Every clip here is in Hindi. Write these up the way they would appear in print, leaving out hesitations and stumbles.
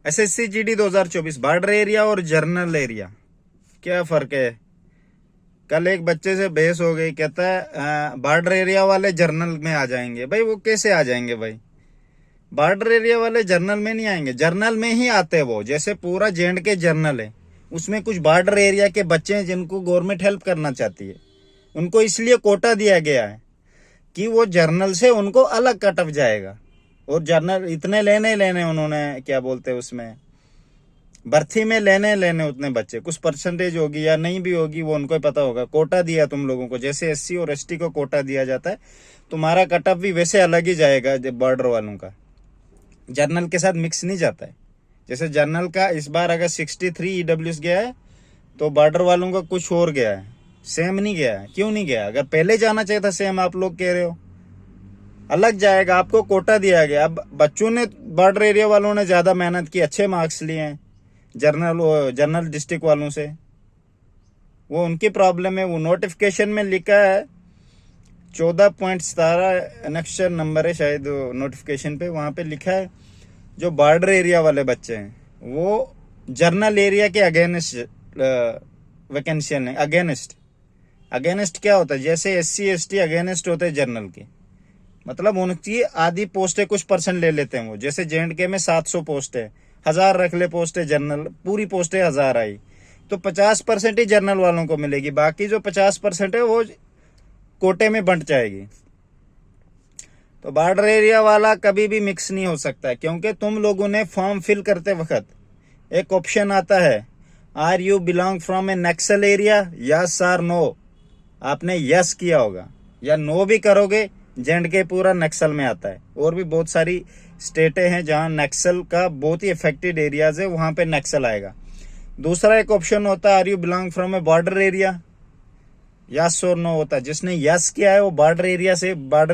एसएससी जीडी 2024 बॉर्डर एरिया और जनरल एरिया क्या फर्क है। कल एक बच्चे से बहस हो गई, कहता है बॉर्डर एरिया वाले जर्नल में आ जाएंगे। भाई वो कैसे आ जाएंगे भाई, बॉर्डर एरिया वाले जर्नल में नहीं आएंगे, जर्नल में ही आते हैं वो। जैसे पूरा जेएंड के जर्नल है, उसमें कुछ बॉर्डर एरिया के बच्चे हैं जिनको गवर्नमेंट हेल्प करना चाहती है, उनको इसलिए कोटा दिया गया है कि वो जर्नल से उनको अलग कट ऑफ जाएगा। और जर्नल इतने लेने उन्होंने क्या बोलते हैं उसमें भर्ती में लेने उतने बच्चे, कुछ परसेंटेज होगी या नहीं भी होगी वो उनको ही पता होगा। कोटा दिया तुम लोगों को, जैसे एससी और एसटी को कोटा दिया जाता है, तुम्हारा कट ऑफ भी वैसे अलग ही जाएगा। बॉर्डर वालों का जर्नल के साथ मिक्स नहीं जाता है। जैसे जर्नल का इस बार अगर 63 ईडब्ल्यूएस गया है तो बॉर्डर वालों का कुछ और गया है, सेम नहीं गया है। क्यों नहीं गया? अगर पहले जाना चाहिए था सेम, आप लोग कह रहे हो अलग जाएगा, आपको कोटा दिया गया। अब बच्चों ने, बॉर्डर एरिया वालों ने ज्यादा मेहनत की, अच्छे मार्क्स लिए हैं जनरल डिस्ट्रिक्ट वालों से, वो उनकी प्रॉब्लम है। वो नोटिफिकेशन में लिखा है 14.17 अनेक्शर नंबर है शायद नोटिफिकेशन पे, वहां पे लिखा है जो बॉर्डर एरिया वाले बच्चे हैं वो जनरल एरिया के अगेंस्ट वैकेंसी है। अगेंस्ट क्या होता है? जैसे एससी एसटी अगेंस्ट होते हैं जनरल के, मतलब उनकी आधी पोस्टें कुछ परसेंट ले लेते हैं वो। जैसे जेएंडके में 700 पोस्ट है, 1000 रख ले पोस्ट है जनरल, पूरी पोस्टें 1000 आई तो 50% ही जनरल वालों को मिलेगी, बाकी जो 50% है वो कोटे में बंट जाएगी। तो बॉर्डर एरिया वाला कभी भी मिक्स नहीं हो सकता है, क्योंकि तुम लोगों ने फॉर्म फिल करते वक्त एक ऑप्शन आता है, are you belong from a Naxal area, yes और नो। आपने यस किया होगा, या नो भी करोगे जेएंडके पूरा नक्सल में आता है। और भी बहुत सारी स्टेटें हैं जहां नक्सल का बहुत ही इफेक्टेड एरियाज है, वहां पे नक्सल आएगा। दूसरा एक ऑप्शन होता है, are you belong from a border area, yes और नो होता है। जिसने यस किया है वो बॉर्डर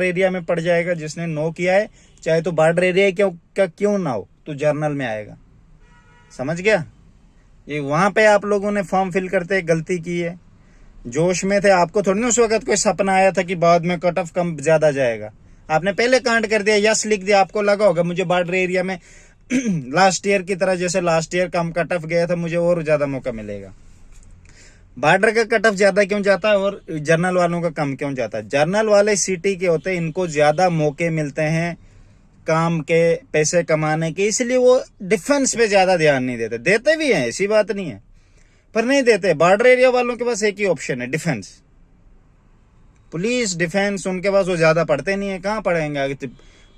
एरिया में पड़ जाएगा, जिसने नो किया है चाहे तो बॉर्डर एरिया क्यों ना हो तो जर्नल में आएगा। समझ गया? ये वहां पे आप लोगों ने फॉर्म फिल करते गलती की है, जोश में थे। आपको थोड़ी ना उस वक्त कोई सपना आया था कि बाद में कट ऑफ कम ज्यादा जाएगा, आपने पहले कांड कर दिया, यस लिख दिया। आपको लगा होगा मुझे बॉर्डर एरिया में लास्ट ईयर की तरह, जैसे लास्ट ईयर कम कट ऑफ गया था, मुझे और ज्यादा मौका मिलेगा। बॉर्डर का कट ऑफ ज्यादा क्यों जाता है और जर्नल वालों का कम क्यों जाता है? जर्नल वाले सिटी के होते हैं, इनको ज्यादा मौके मिलते हैं काम के, पैसे कमाने के, इसलिए वो डिफेंस पे ज्यादा ध्यान नहीं देते। देते भी हैं, ऐसी बात नहीं है, पर नहीं देते। बॉर्डर एरिया वालों के पास एक ही ऑप्शन है, डिफेंस, पुलिस डिफेंस। उनके पास वो ज्यादा पढ़ते नहीं है, कहाँ पढ़ेंगे आगे?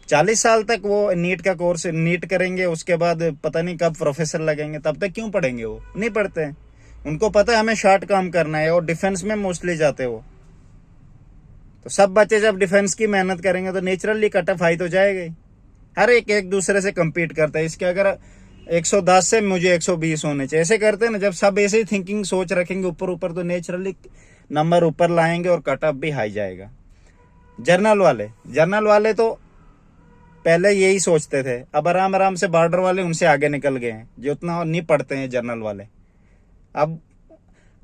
40 साल तक वो नीट का कोर्स नीट करेंगे, उसके बाद पता नहीं कब प्रोफेसर लगेंगे, तब तक क्यों पढ़ेंगे? वो नहीं पढ़ते हैं, उनको पता है हमें शॉर्ट काम करना है, और डिफेंस में मोस्टली जाते वो। तो सब बच्चे जब डिफेंस की मेहनत करेंगे तो नेचुरली कट ऑफ हाई तो जाएगा ही। हर एक दूसरे से compete करता है। इसके अगर 110 से मुझे 120 होने चाहिए, ऐसे करते हैं ना। जब सब ऐसे ही थिंकिंग सोच रखेंगे ऊपर तो नेचुरली नंबर ऊपर लाएंगे और कट ऑफ भी हाई जाएगा। जर्नल वाले तो पहले यही सोचते थे, अब आराम से बॉर्डर वाले उनसे आगे निकल गए हैं, जो उतना नहीं पढ़ते हैं जर्नल वाले।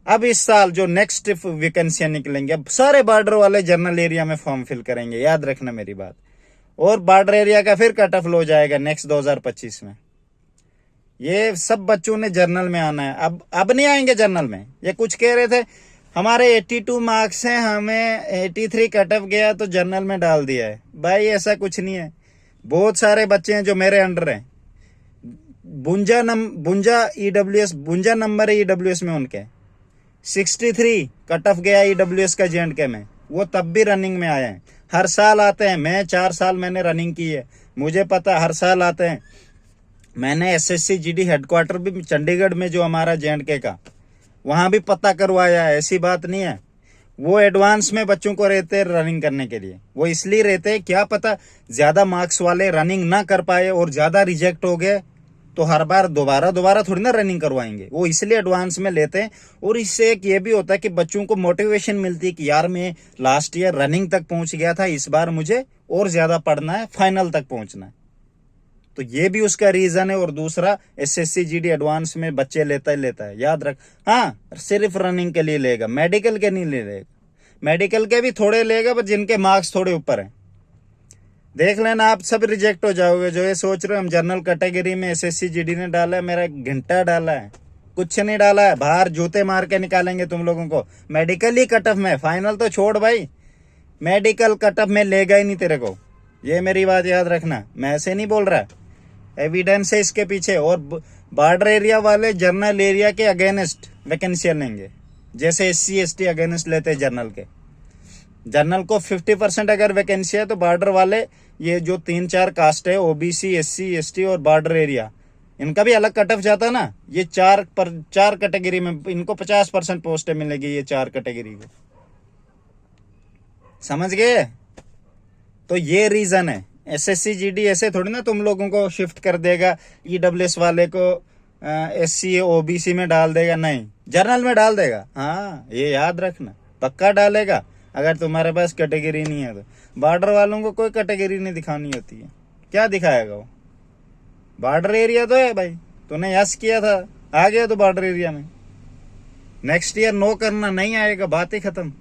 अब इस साल जो नेक्स्ट वैकेंसियां निकलेंगे, अब सारे बॉर्डर वाले जर्नल एरिया में फॉर्म फिल करेंगे, याद रखना मेरी बात। और बॉर्डर एरिया का फिर कट ऑफ लो जाएगा नेक्स्ट 2025 में। ये सब बच्चों ने जर्नल में आना है। अब नहीं आएंगे जर्नल में। ये कुछ कह रहे थे हमारे 82 मार्क्स हैं, हमें 83 कट ऑफ गया तो जर्नल में डाल दिया है। भाई ऐसा कुछ नहीं है। बहुत सारे बच्चे हैं जो मेरे अंडर हैं, बुंजा नंबर है ईडब्ल्यूएस में उनके, 63 कट ऑफ गया ईडब्ल्यूएस का जेएंडके में, वो तब भी रनिंग में आए हैं। हर साल आते हैं, मैं 4 साल मैंने रनिंग की है, मुझे पता, हर साल आते हैं। मैंने एसएससी जीडी हेडक्वार्टर भी चंडीगढ़ में जो हमारा जेएंडके का, वहां भी पता करवाया है, ऐसी बात नहीं है। वो एडवांस में बच्चों को रहते हैं रनिंग करने के लिए। वो इसलिए रहते हैं, क्या पता ज्यादा मार्क्स वाले रनिंग ना कर पाए और ज्यादा रिजेक्ट हो गए तो हर बार दोबारा थोड़ी ना रनिंग करवाएंगे, वो इसलिए एडवांस में लेते हैं। और इससे एक ये भी होता है कि बच्चों को मोटिवेशन मिलती है कि यार मैं लास्ट ईयर रनिंग तक पहुंच गया था, इस बार मुझे और ज्यादा पढ़ना है, फाइनल तक पहुंचना है। तो ये भी उसका रीजन है। और दूसरा, एसएससी जीडी एडवांस में बच्चे लेता है, याद रख। हाँ, सिर्फ रनिंग के लिए लेगा, मेडिकल के नहीं लेगा। मेडिकल के भी थोड़े लेगा, पर जिनके मार्क्स थोड़े ऊपर हैं। देख लेना, आप सब रिजेक्ट हो जाओगे। जो ये सोच रहे हो हम जनरल कैटेगरी में एसएससी जीडी ने डाला है, मेरा घंटा डाला है, कुछ नहीं डाला है। बाहर जूते मार के निकालेंगे तुम लोगों को। मेडिकल ही कट ऑफ में, फाइनल तो छोड़ भाई, मेडिकल कट ऑफ में लेगा ही नहीं तेरे को। ये मेरी बात याद रखना, मैं ऐसे नहीं बोल रहा, एविडेंस है इसके पीछे। और बॉर्डर एरिया वाले जर्नल एरिया के अगेंस्ट वैकेंसी लेंगे, जैसे एससी एसटी अगेंस्ट लेते हैं जनरल के। जनरल को 50% अगर वैकेंसी है तो बॉर्डर वाले, ये जो 3-4 कास्ट है, ओबीसी, एससी एसटी और बॉर्डर एरिया, इनका भी अलग कट ऑफ जाता है ना। ये चार कैटेगरी में इनको 50% पोस्टें मिलेगी, ये 4 कैटेगरी को, समझ गए। तो ये रीजन है। एसएससी जीडी ऐसे थोड़ी ना तुम लोगों को शिफ्ट कर देगा, ईडब्ल्यूएस वाले को एससी ओबीसी में डाल देगा, नहीं, जनरल में डाल देगा। हाँ, ये याद रखना, पक्का डालेगा अगर तुम्हारे पास कैटेगरी नहीं है तो। बॉर्डर वालों को कोई कैटेगरी नहीं दिखानी होती है, क्या दिखाएगा वो? बॉर्डर एरिया तो है भाई, तूने यस किया था, आ गया तो बॉर्डर एरिया में। नेक्स्ट ईयर नो करना, नहीं आएगा, बात ही खत्म।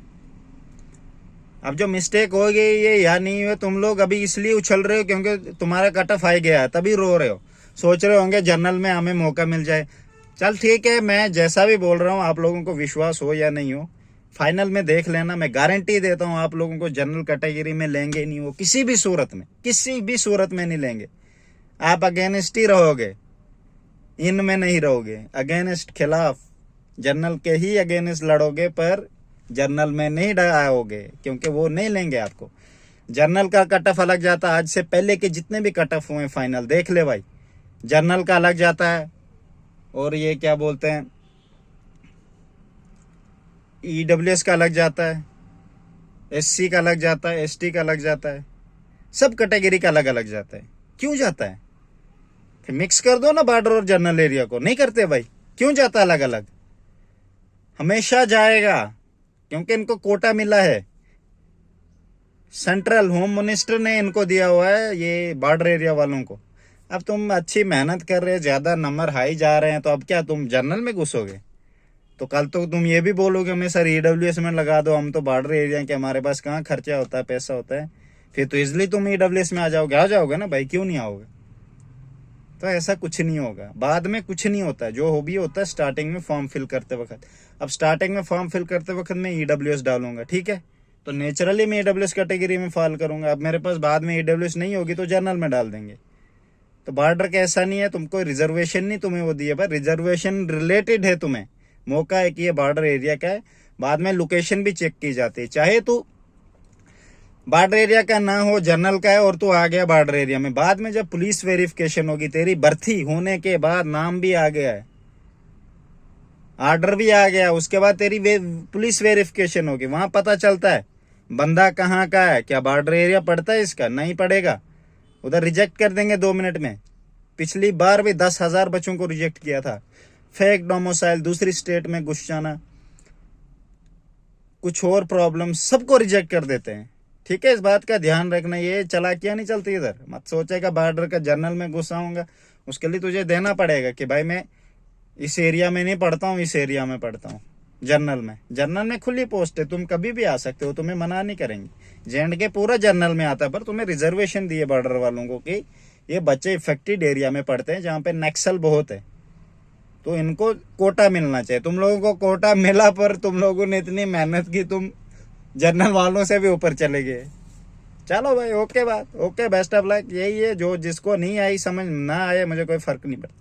अब जो मिस्टेक हो गई ये या नहीं हुए, तुम लोग अभी इसलिए उछल रहे हो क्योंकि तुम्हारा कट ऑफ आ गया है, तभी रो रहे हो। सोच रहे होंगे जनरल में हमें मौका मिल जाए। चल ठीक है, मैं जैसा भी बोल रहा हूँ, आप लोगों को विश्वास हो या नहीं हो, फाइनल में देख लेना। मैं गारंटी देता हूँ आप लोगों को जनरल कैटेगरी में लेंगे नहीं, वो किसी भी सूरत में नहीं लेंगे। आप अगेंस्ट ही रहोगे, इनमें नहीं रहोगे। अगेंस्ट, खिलाफ, जनरल के ही अगेंस्ट लड़ोगे, पर जनरल में नहीं आओगे, क्योंकि वो नहीं लेंगे आपको। जनरल का कट ऑफ अलग जाता है, आज से पहले के जितने भी कट ऑफ हुए फाइनल देख ले भाई, जनरल का अलग जाता है, और ये क्या बोलते हैं, ईडब्ल्यूएस का अलग जाता है, एससी का अलग जाता है, एसटी का अलग जाता है, सब कैटेगरी का अलग अलग जाता है। क्यों जाता है? फिर मिक्स कर दो ना बॉर्डर और जनरल एरिया को। नहीं करते भाई, क्यों जाता अलग अलग? हमेशा जाएगा, क्योंकि इनको कोटा मिला है, सेंट्रल होम मिनिस्टर ने इनको दिया हुआ है, ये बॉर्डर एरिया वालों को। अब तुम अच्छी मेहनत कर रहे हो, ज्यादा नंबर हाई जा रहे हैं, तो अब क्या तुम जनरल में घुसोगे? तो कल तो तुम ये भी बोलोगे हमें सर ईडब्ल्यूएस में लगा दो, हम तो बॉर्डर एरिया के, हमारे पास कहाँ खर्चा होता है, पैसा होता है। फिर तो इजिली तुम ईडब्ल्यूएस में आ जाओगे ना भाई, क्यों नहीं आओगे? तो ऐसा कुछ नहीं होगा, बाद में कुछ नहीं होता। जो हो भी होता है स्टार्टिंग में फॉर्म फिल करते वक्त। अब स्टार्टिंग में फॉर्म फिल करते वक्त मैं ईडब्ल्यूएस डालूंगा, ठीक है, तो नेचुरली मैं ईडब्ल्यूएस कैटेगरी में फाइल करूंगा। अब मेरे पास बाद में ईडब्ल्यूएस नहीं होगी तो जनरल में डाल देंगे। तो बॉर्डर का ऐसा नहीं है, तुमको रिजर्वेशन नहीं तुम्हें वो दिया, पर रिजर्वेशन रिलेटेड है, तुम्हें मौका है कि ये बॉर्डर एरिया का है। बाद में लोकेशन भी चेक की जाती है, चाहे तू बॉर्डर एरिया का ना हो, जनरल का है, और तू आ गया बॉर्डर एरिया में, बाद में जब पुलिस वेरिफिकेशन होगी, तेरी भर्ती होने के बाद नाम भी आ गया है, ऑर्डर भी आ गया, उसके बाद तेरी पुलिस वेरिफिकेशन होगी, वहां पता चलता है बंदा कहाँ का है, क्या बॉर्डर एरिया पड़ता है इसका, नहीं पड़ेगा, उधर रिजेक्ट कर देंगे 2 मिनट में। पिछली बार भी 10,000 बच्चों को रिजेक्ट किया था। फेक डोमिसाइल, दूसरी स्टेट में घुस जाना, कुछ और प्रॉब्लम, सबको रिजेक्ट कर देते हैं। ठीक है, इस बात का ध्यान रखना, ये चालाकियां नहीं चलती इधर। मत सोचेगा बॉर्डर का जनरल में घुसाऊंगा, उसके लिए तुझे देना पड़ेगा कि भाई मैं इस एरिया में नहीं पढ़ता हूँ, इस एरिया में पढ़ता हूँ। जनरल में खुली पोस्ट है, तुम कभी भी आ सकते हो, तुम्हें मना नहीं करेंगे। जेएंडके पूरा जनरल में आता है, पर तुम्हें रिजर्वेशन दिए बॉर्डर वालों को कि ये बच्चे इफेक्टेड एरिया में पढ़ते हैं जहाँ पे नक्सल बहुत है, तो इनको कोटा मिलना चाहिए। तुम लोगों को कोटा मिला, पर तुम लोगों ने इतनी मेहनत की, तुम जनरल वालों से भी ऊपर चले गए। चलो भाई, ओके बात, ओके, बेस्ट ऑफ लक। यही है, जो जिसको नहीं आई समझ ना आए, मुझे कोई फर्क नहीं पड़ता।